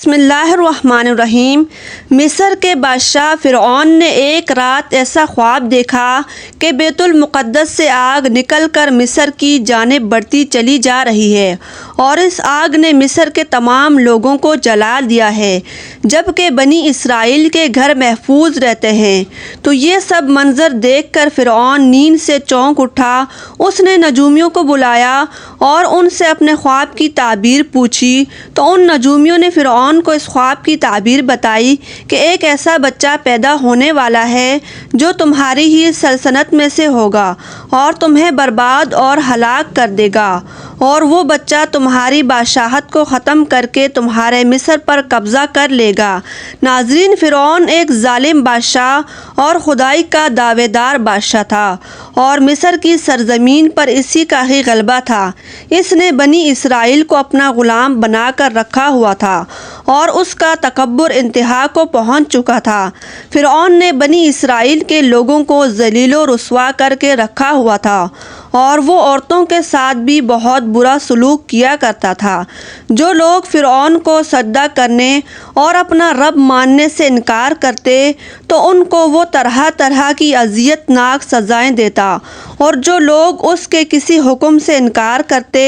بسم اللہ الرحمن الرحیم۔ مصر کے بادشاہ فرعون نے ایک رات ایسا خواب دیکھا کہ بیت المقدس سے آگ نکل کر مصر کی جانب بڑھتی چلی جا رہی ہے اور اس آگ نے مصر کے تمام لوگوں کو جلا دیا ہے، جبکہ بنی اسرائیل کے گھر محفوظ رہتے ہیں۔ تو یہ سب منظر دیکھ کر فرعون نیند سے چونک اٹھا۔ اس نے نجومیوں کو بلایا اور ان سے اپنے خواب کی تعبیر پوچھی، تو ان نجومیوں نے فرعون کو اس خواب کی تعبیر بتائی کہ ایک ایسا بچہ پیدا ہونے والا ہے جو تمہاری ہی سلطنت میں سے ہوگا اور تمہیں برباد اور ہلاک کر دے گا، اور وہ بچہ تمہاری بادشاہت کو ختم کر کے تمہارے مصر پر قبضہ کر لے گا۔ ناظرین، فرعون ایک ظالم بادشاہ اور خدائی کا دعوے دار بادشاہ تھا اور مصر کی سرزمین پر اسی کا ہی غلبہ تھا۔ اس نے بنی اسرائیل کو اپنا غلام بنا کر رکھا ہوا تھا اور اس کا تکبر انتہا کو پہنچ چکا تھا۔ فرعون نے بنی اسرائیل کے لوگوں کو ذلیل و رسوا کر کے رکھا ہوا تھا اور وہ عورتوں کے ساتھ بھی بہت برا سلوک کیا کرتا تھا۔ جو لوگ فرعون کو سجدہ کرنے اور اپنا رب ماننے سے انکار کرتے تو ان کو وہ طرح طرح کی اذیت ناک سزائیں دیتا، اور جو لوگ اس کے کسی حکم سے انکار کرتے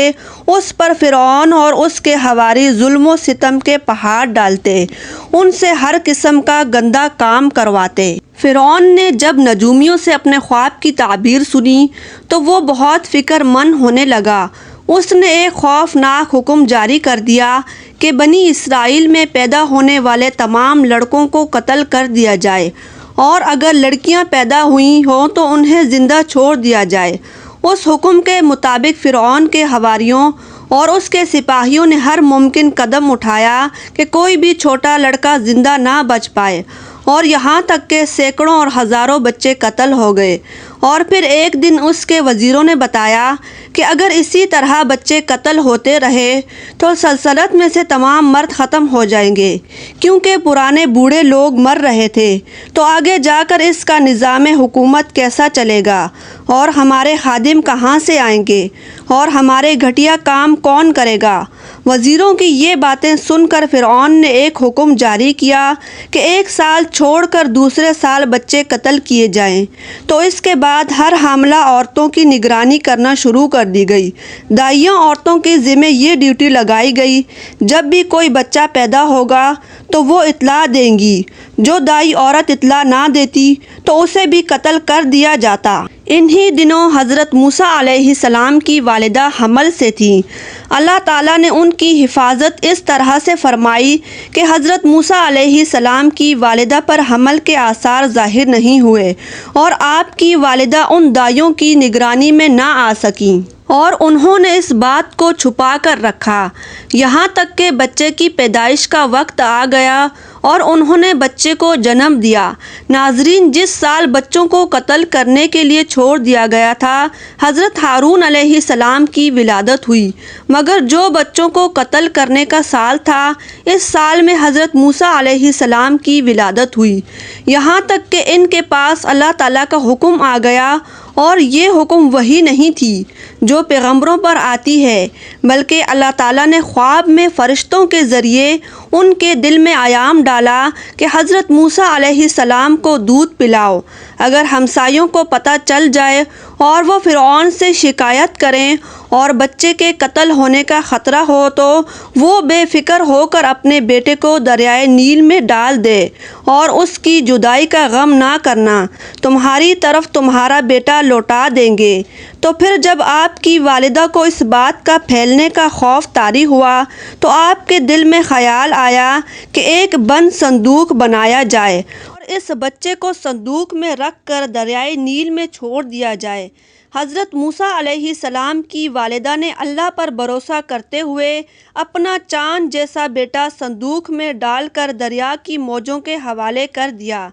اس پر فرعون اور اس کے حواری ظلم و ستم کے پہاڑ ڈالتے، ان سے ہر قسم کا گندا کام کرواتے۔ فرعون نے جب نجومیوں سے اپنے خواب کی تعبیر سنی تو وہ بہت فکر مند ہونے لگا۔ اس نے ایک خوفناک حکم جاری کر دیا کہ بنی اسرائیل میں پیدا ہونے والے تمام لڑکوں کو قتل کر دیا جائے، اور اگر لڑکیاں پیدا ہوئی ہوں تو انہیں زندہ چھوڑ دیا جائے۔ اس حکم کے مطابق فرعون کے حواریوں اور اس کے سپاہیوں نے ہر ممکن قدم اٹھایا کہ کوئی بھی چھوٹا لڑکا زندہ نہ بچ پائے، اور یہاں تک کہ سینکڑوں اور ہزاروں بچے قتل ہو گئے۔ اور پھر ایک دن اس کے وزیروں نے بتایا کہ اگر اسی طرح بچے قتل ہوتے رہے تو سلطنت میں سے تمام مرد ختم ہو جائیں گے، کیونکہ پرانے بوڑھے لوگ مر رہے تھے، تو آگے جا کر اس کا نظام حکومت کیسا چلے گا، اور ہمارے خادم کہاں سے آئیں گے، اور ہمارے گھٹیا کام کون کرے گا۔ وزیروں کی یہ باتیں سن کر فرعون نے ایک حکم جاری کیا کہ ایک سال چھوڑ کر دوسرے سال بچے قتل کیے جائیں۔ تو اس کے بعد ہر حاملہ عورتوں کی نگرانی کرنا شروع کر دی گئی۔ دائیاں عورتوں کے ذمہ یہ ڈیوٹی لگائی گئی، جب بھی کوئی بچہ پیدا ہوگا تو وہ اطلاع دیں گی۔ جو دائی عورت اطلاع نہ دیتی تو اسے بھی قتل کر دیا جاتا۔ انہی دنوں حضرت موسیٰ علیہ السلام کی والدہ حمل سے تھیں۔ اللہ تعالیٰ نے ان کی حفاظت اس طرح سے فرمائی کہ حضرت موسیٰ علیہ السلام کی والدہ پر حمل کے آثار ظاہر نہیں ہوئے، اور آپ کی والدہ ان دائیوں کی نگرانی میں نہ آ سکیں، اور انہوں نے اس بات کو چھپا کر رکھا یہاں تک کہ بچے کی پیدائش کا وقت آ گیا اور انہوں نے بچے کو جنم دیا۔ ناظرین، جس سال بچوں کو قتل کرنے کے لیے چھوڑ دیا گیا تھا، حضرت ہارون علیہ السلام کی ولادت ہوئی، مگر جو بچوں کو قتل کرنے کا سال تھا، اس سال میں حضرت موسیٰ علیہ السلام کی ولادت ہوئی، یہاں تک کہ ان کے پاس اللہ تعالیٰ کا حکم آ گیا، اور یہ حکم وحی نہیں تھی جو پیغمبروں پر آتی ہے، بلکہ اللہ تعالیٰ نے خواب میں فرشتوں کے ذریعے ان کے دل میں ایام ڈالا کہ حضرت موسیٰ علیہ السلام کو دودھ پلاؤ۔ اگر ہمسایوں کو پتہ چل جائے اور وہ فرعون سے شکایت کریں اور بچے کے قتل ہونے کا خطرہ ہو تو وہ بے فکر ہو کر اپنے بیٹے کو دریائے نیل میں ڈال دے اور اس کی جدائی کا غم نہ کرنا، تمہاری طرف تمہارا بیٹا لوٹا دیں گے۔ تو پھر جب آپ کی والدہ کو اس بات کا پھیلنے کا خوف طاری ہوا تو آپ کے دل میں خیال آیا کہ ایک بند صندوق بنایا جائے اور اس بچے کو صندوق میں رکھ کر دریائے نیل میں چھوڑ دیا جائے۔ حضرت موسیٰ علیہ السلام کی والدہ نے اللہ پر بھروسہ کرتے ہوئے اپنا چاند جیسا بیٹا صندوق میں ڈال کر دریا کی موجوں کے حوالے کر دیا۔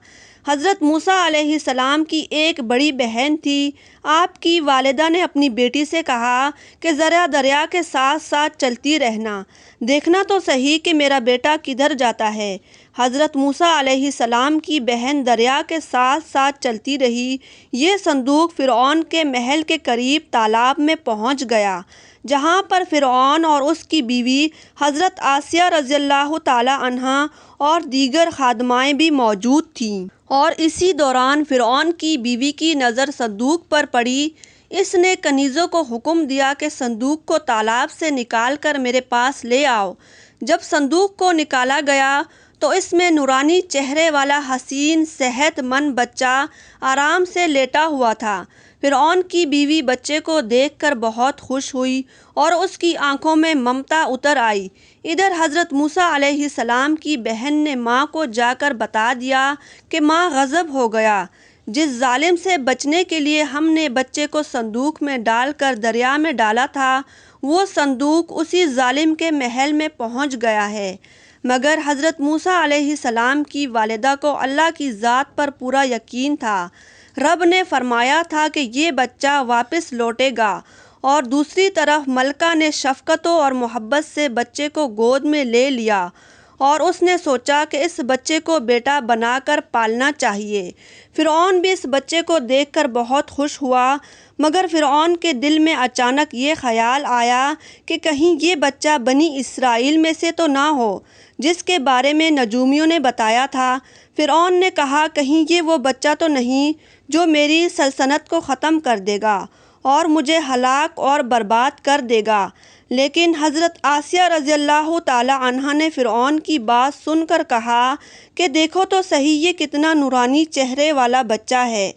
حضرت موسیٰ علیہ السلام کی ایک بڑی بہن تھی۔ آپ کی والدہ نے اپنی بیٹی سے کہا کہ ذرا دریا کے ساتھ ساتھ چلتی رہنا۔ دیکھنا تو صحیح کہ میرا بیٹا کدھر جاتا ہے۔ حضرت موسیٰ علیہ السلام کی بہن دریا کے ساتھ ساتھ چلتی رہی۔ یہ صندوق فرعون کے محل کے قریب تالاب میں پہنچ گیا، جہاں پر فرعون اور اس کی بیوی حضرت آسیہ رضی اللہ تعالی عنہا اور دیگر خادمائیں بھی موجود تھیں۔ اور اسی دوران فرعون کی بیوی کی نظر صندوق پر پڑی۔ اس نے کنیزوں کو حکم دیا کہ صندوق کو تالاب سے نکال کر میرے پاس لے آؤ۔ جب صندوق کو نکالا گیا تو اس میں نورانی چہرے والا حسین صحت مند بچہ آرام سے لیٹا ہوا تھا۔ فرعون کی بیوی بچے کو دیکھ کر بہت خوش ہوئی اور اس کی آنکھوں میں ممتا اتر آئی۔ ادھر حضرت موسیٰ علیہ السلام کی بہن نے ماں کو جا کر بتا دیا کہ ماں غضب ہو گیا۔ جس ظالم سے بچنے کے لیے ہم نے بچے کو صندوق میں ڈال کر دریا میں ڈالا تھا، وہ صندوق اسی ظالم کے محل میں پہنچ گیا ہے۔ مگر حضرت موسیٰ علیہ السلام کی والدہ کو اللہ کی ذات پر پورا یقین تھا۔ رب نے فرمایا تھا کہ یہ بچہ واپس لوٹے گا، اور دوسری طرف ملکہ نے شفقت اور محبت سے بچے کو گود میں لے لیا اور اس نے سوچا کہ اس بچے کو بیٹا بنا کر پالنا چاہیے۔ فرعون بھی اس بچے کو دیکھ کر بہت خوش ہوا، مگر فرعون کے دل میں اچانک یہ خیال آیا کہ کہیں یہ بچہ بنی اسرائیل میں سے تو نہ ہو جس کے بارے میں نجومیوں نے بتایا تھا۔ فرعون نے کہا کہیں یہ وہ بچہ تو نہیں جو میری سلطنت کو ختم کر دے گا اور مجھے ہلاک اور برباد کر دے گا۔ لیکن حضرت آسیہ رضی اللہ تعالی عنہا نے فرعون کی بات سن کر کہا کہ دیکھو تو صحیح یہ کتنا نورانی چہرے والا بچہ ہے۔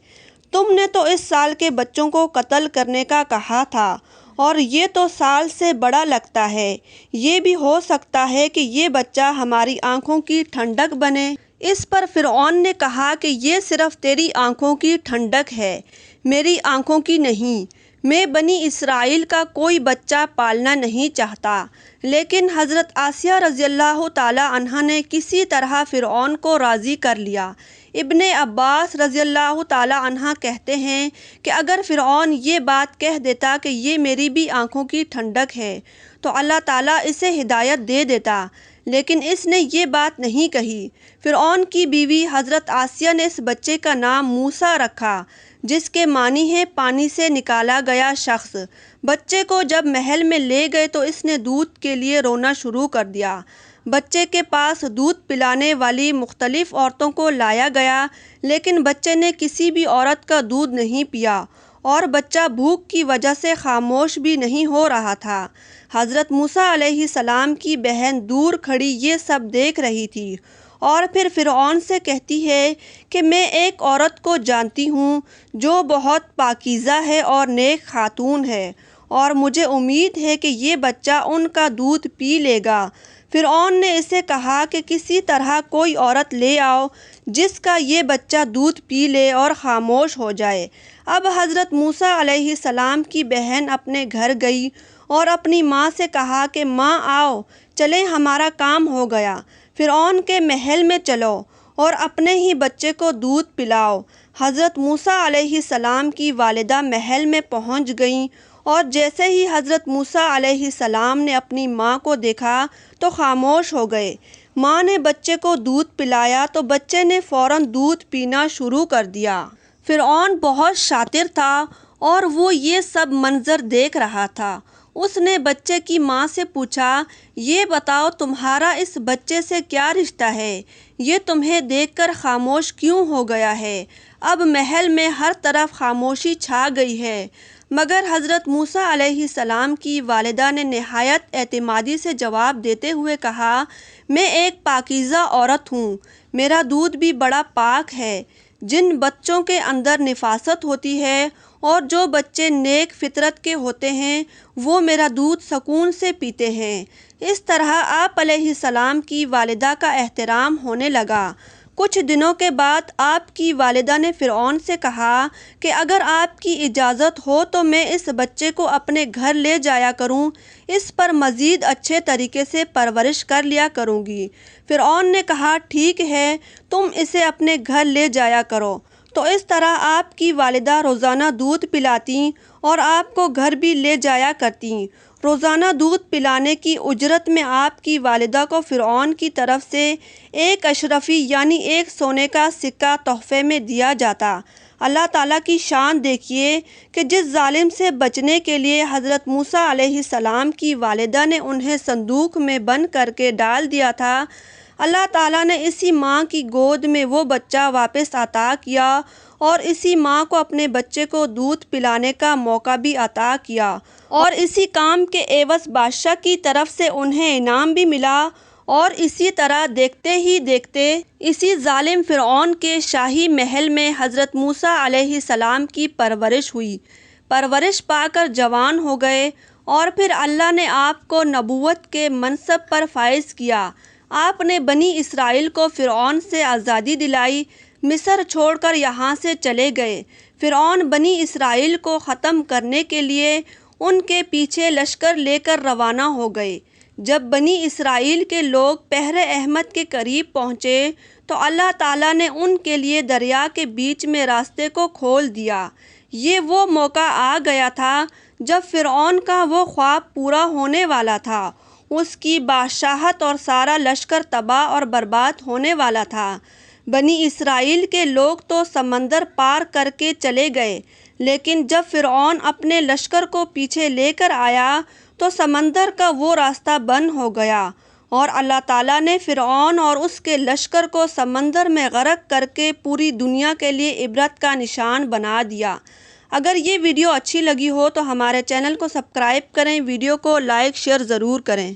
تم نے تو اس سال کے بچوں کو قتل کرنے کا کہا تھا اور یہ تو سال سے بڑا لگتا ہے۔ یہ بھی ہو سکتا ہے کہ یہ بچہ ہماری آنکھوں کی ٹھنڈک بنے۔ اس پر فرعون نے کہا کہ یہ صرف تیری آنکھوں کی ٹھنڈک ہے، میری آنکھوں کی نہیں۔ میں بنی اسرائیل کا کوئی بچہ پالنا نہیں چاہتا۔ لیکن حضرت آسیہ رضی اللہ تعالی عنہا نے کسی طرح فرعون کو راضی کر لیا۔ ابن عباس رضی اللہ تعالی عنہ کہتے ہیں کہ اگر فرعون یہ بات کہہ دیتا کہ یہ میری بھی آنکھوں کی ٹھنڈک ہے تو اللہ تعالیٰ اسے ہدایت دے دیتا، لیکن اس نے یہ بات نہیں کہی۔ فرعون کی بیوی حضرت آسیہ نے اس بچے کا نام موسیٰ رکھا، جس کے معنی ہے پانی سے نکالا گیا شخص۔ بچے کو جب محل میں لے گئے تو اس نے دودھ کے لیے رونا شروع کر دیا۔ بچے کے پاس دودھ پلانے والی مختلف عورتوں کو لایا گیا، لیکن بچے نے کسی بھی عورت کا دودھ نہیں پیا اور بچہ بھوک کی وجہ سے خاموش بھی نہیں ہو رہا تھا۔ حضرت موسیٰ علیہ السلام کی بہن دور کھڑی یہ سب دیکھ رہی تھی اور پھر فرعون سے کہتی ہے کہ میں ایک عورت کو جانتی ہوں جو بہت پاکیزہ ہے اور نیک خاتون ہے، اور مجھے امید ہے کہ یہ بچہ ان کا دودھ پی لے گا۔ فرعون نے اسے کہا کہ کسی طرح کوئی عورت لے آؤ جس کا یہ بچہ دودھ پی لے اور خاموش ہو جائے۔ اب حضرت موسیٰ علیہ السلام کی بہن اپنے گھر گئی اور اپنی ماں سے کہا کہ ماں آؤ چلیں، ہمارا کام ہو گیا، فرعون کے محل میں چلو اور اپنے ہی بچے کو دودھ پلاؤ۔ حضرت موسیٰ علیہ السلام کی والدہ محل میں پہنچ گئیں اور جیسے ہی حضرت موسیٰ علیہ السلام نے اپنی ماں کو دیکھا تو خاموش ہو گئے۔ ماں نے بچے کو دودھ پلایا تو بچے نے فوراً دودھ پینا شروع کر دیا۔ فرعون بہت شاطر تھا اور وہ یہ سب منظر دیکھ رہا تھا۔ اس نے بچے کی ماں سے پوچھا، یہ بتاؤ تمہارا اس بچے سے کیا رشتہ ہے؟ یہ تمہیں دیکھ کر خاموش کیوں ہو گیا ہے؟ اب محل میں ہر طرف خاموشی چھا گئی ہے، مگر حضرت موسیٰ علیہ السلام کی والدہ نے نہایت اعتمادی سے جواب دیتے ہوئے کہا، میں ایک پاکیزہ عورت ہوں، میرا دودھ بھی بڑا پاک ہے۔ جن بچوں کے اندر نفاست ہوتی ہے اور جو بچے نیک فطرت کے ہوتے ہیں وہ میرا دودھ سکون سے پیتے ہیں۔ اس طرح آپ علیہ السلام کی والدہ کا احترام ہونے لگا۔ کچھ دنوں کے بعد آپ کی والدہ نے فرعون سے کہا کہ اگر آپ کی اجازت ہو تو میں اس بچے کو اپنے گھر لے جایا کروں، اس پر مزید اچھے طریقے سے پرورش کر لیا کروں گی۔ فرعون نے کہا ٹھیک ہے، تم اسے اپنے گھر لے جایا کرو۔ تو اس طرح آپ کی والدہ روزانہ دودھ پلاتیں اور آپ کو گھر بھی لے جایا کرتیں۔ روزانہ دودھ پلانے کی اجرت میں آپ کی والدہ کو فرعون کی طرف سے ایک اشرفی یعنی ایک سونے کا سکہ تحفے میں دیا جاتا۔ اللہ تعالیٰ کی شان دیکھیے کہ جس ظالم سے بچنے کے لیے حضرت موسیٰ علیہ السلام کی والدہ نے انہیں صندوق میں بند کر کے ڈال دیا تھا، اللہ تعالیٰ نے اسی ماں کی گود میں وہ بچہ واپس عطا کیا اور اسی ماں کو اپنے بچے کو دودھ پلانے کا موقع بھی عطا کیا، اور اسی کام کے عوض بادشاہ کی طرف سے انہیں انعام بھی ملا۔ اور اسی طرح دیکھتے ہی دیکھتے اسی ظالم فرعون کے شاہی محل میں حضرت موسیٰ علیہ السلام کی پرورش ہوئی، پرورش پا کر جوان ہو گئے، اور پھر اللہ نے آپ کو نبوت کے منصب پر فائز کیا۔ آپ نے بنی اسرائیل کو فرعون سے آزادی دلائی، مصر چھوڑ کر یہاں سے چلے گئے۔ فرعون بنی اسرائیل کو ختم کرنے کے لیے ان کے پیچھے لشکر لے کر روانہ ہو گئے۔ جب بنی اسرائیل کے لوگ بحر احمر کے قریب پہنچے تو اللہ تعالیٰ نے ان کے لیے دریا کے بیچ میں راستے کو کھول دیا۔ یہ وہ موقع آ گیا تھا جب فرعون کا وہ خواب پورا ہونے والا تھا، اس کی بادشاہت اور سارا لشکر تباہ اور برباد ہونے والا تھا۔ بنی اسرائیل کے لوگ تو سمندر پار کر کے چلے گئے، لیکن جب فرعون اپنے لشکر کو پیچھے لے کر آیا تو سمندر کا وہ راستہ بند ہو گیا، اور اللہ تعالیٰ نے فرعون اور اس کے لشکر کو سمندر میں غرق کر کے پوری دنیا کے لیے عبرت کا نشان بنا دیا۔ اگر یہ ویڈیو اچھی لگی ہو تو ہمارے چینل کو سبسکرائب کریں، ویڈیو کو لائک شیئر ضرور کریں۔